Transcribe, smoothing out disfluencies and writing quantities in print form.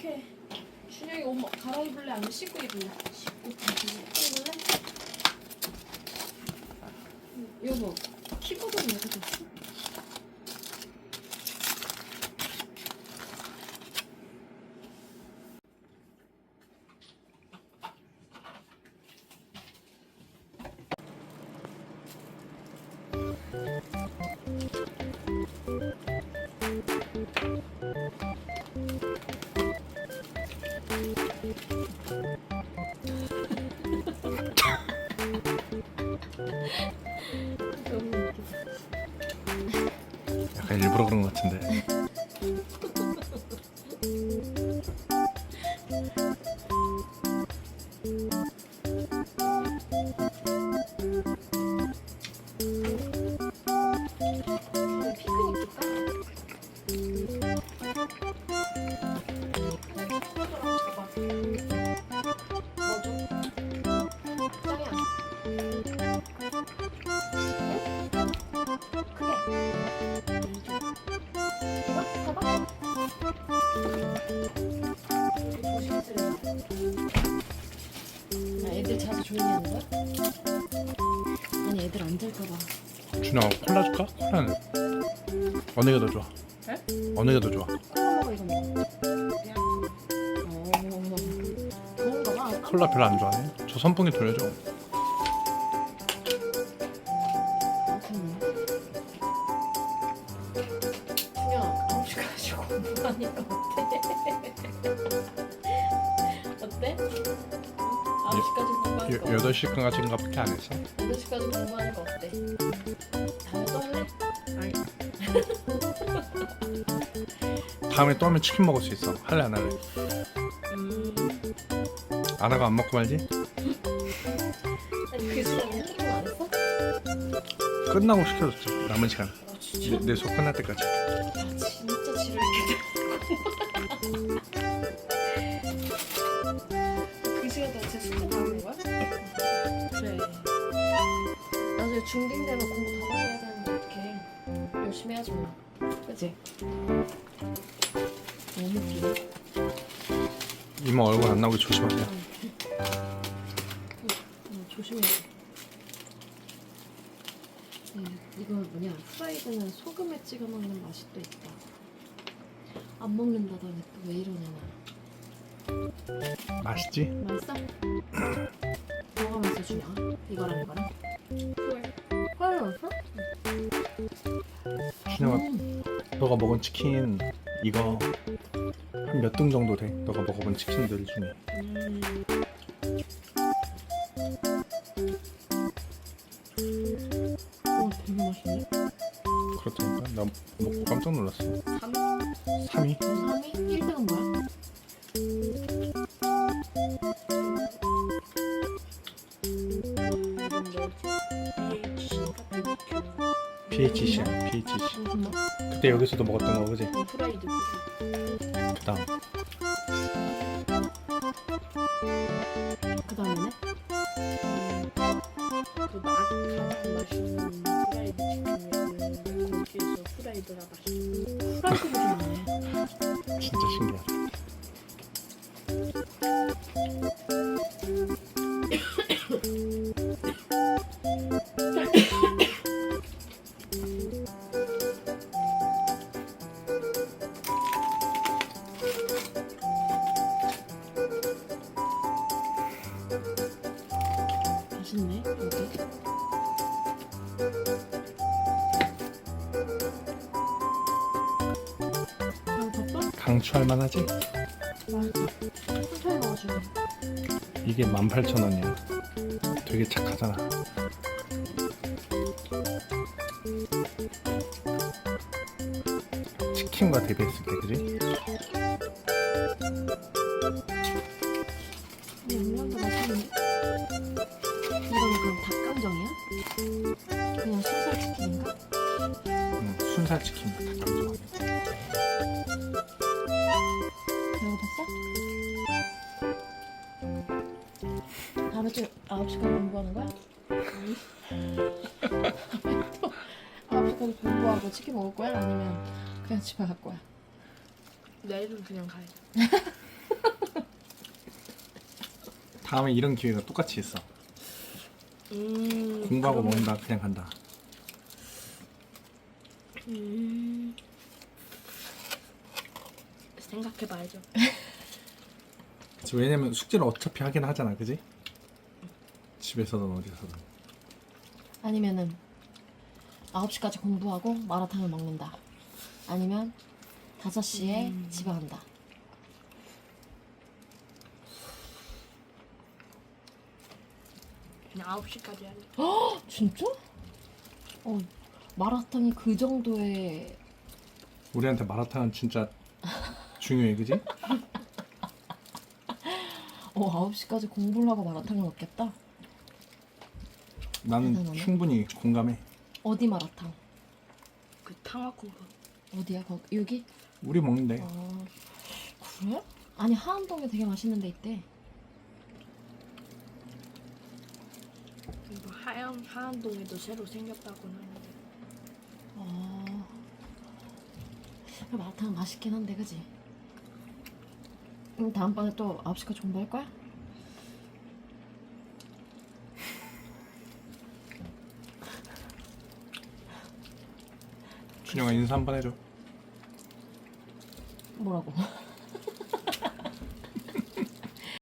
어떡해. 준영이 옷 갈아입을래? 아니면 씻고 입을래? 씻고 입을래? 여보, 키보드는 어디 갔어? 약간 일부러 그런 것 같은데. 애들 자서 조용히 하는 거야? 아니 애들 안 잘까봐. 준아 콜라 줄까? 콜라는 어느 게 더 좋아? 네? 어느 게 더 좋아? 콜라 먹어 이거 먹어. 좋은가 봐. 콜라 별로 안 좋아해? 저 선풍기 돌려줘. 그냥 9시까지 공부하니까 어때? 어때? 9시까지 공부하니까 8시간까지인가밖에 안 했어? 8시까지 공부하니까 어때? 다음에 또 할래? 아니. 다음에 또 하면 치킨 먹을 수 있어. 할래 안 할래? 안 하고 안 먹고 말지? 아니 그 시간에 핸드폰 안 했어? 끝나고 시켜줬지. 남은 시간. 아 진짜? 내 수업 끝날 때까지. 야 진짜 지루했겠다. 그 시간 동안 제 숙제 다 하는 거야? 그래. 나중에 중딩 되면 공부 더 많이 해야 되는데 어떡해. 열심히 해야지 뭐. 그치? 너무 웃기네. 이모 얼굴 안 나오게 조심하세요. 조심해. 이거 뭐냐? 프라이드는 소금에 찍어 먹는 맛이 또 있다. 안 먹는다더니 또 왜 이러냐? 맛있지? 맛있어? 뭐가 맛있어 주냐? 이거랑 이거랑? 헐 맛있어? 준영아 너가 먹은 치킨 이거 한 몇 등 정도 돼? 너가 먹어본 치킨들 중에. 되게 맛있네. 그렇다니까 나 먹고 깜짝 놀랐어. 3위? 3위? 3위? 1등은 뭐야? BHC야 BHC. 그때 여기서도 먹었던 거 그지? 프라이드. 그 다음 그 다음에는? 가장 맛있는 프라이드 치킨이면 거기에서 프라이드가 맛있어. 프라이드가 좋네. 진짜 신기하다. 맛있네 여기. 덮어? 강추할 만하지? 맛있어. 천천히 먹어주네. 이게 18,000원이야. 되게 착하잖아. 치킨과 대비했을 때 그지? 양념도 맛있는데? 이거는 그럼 닭강정이야? 그냥 순살 치킨인가? 응, 순살 치킨 닭강정. 배고팠어? 다음에 또 9시까지 공부하는 거야? 또 9시까지 공부하고 치킨 먹을 거야? 아니면 그냥 집에 갈 거야? 내일은 그냥 가야 돼. 다음에 이런 기회가 똑같이 있어. 공부하고 그러면- 먹는다 그냥 간다. 생각해봐야죠. 그치, 왜냐면 숙제를 어차피 하긴 하잖아, 그지? 집에서든 어디서든. 아니면은 9시까지 공부하고 마라탕을 먹는다. 아니면 5시에 집에 간다. 그냥 9시까지 하니. 진짜? 마라탕이 그 정도의 우리한테 마라탕은 진짜 중요해, 그지? 9시까지 공부를 하고 마라탕을 먹겠다? 나는 대단하네. 충분히 공감해. 어디 마라탕? 그 탕화콩밥. 어디야? 거기? 여기? 우리 먹는데 아, 그래? 아니 하암동에 되게 맛있는 데 있대. 뭐 하안동에도 새로 생겼다고 하는데. 마라탕 맛있긴 한데 그지? 다음번에 또 9시까지 공부할 거야? 준영아 인사 한번 해줘. 뭐라고?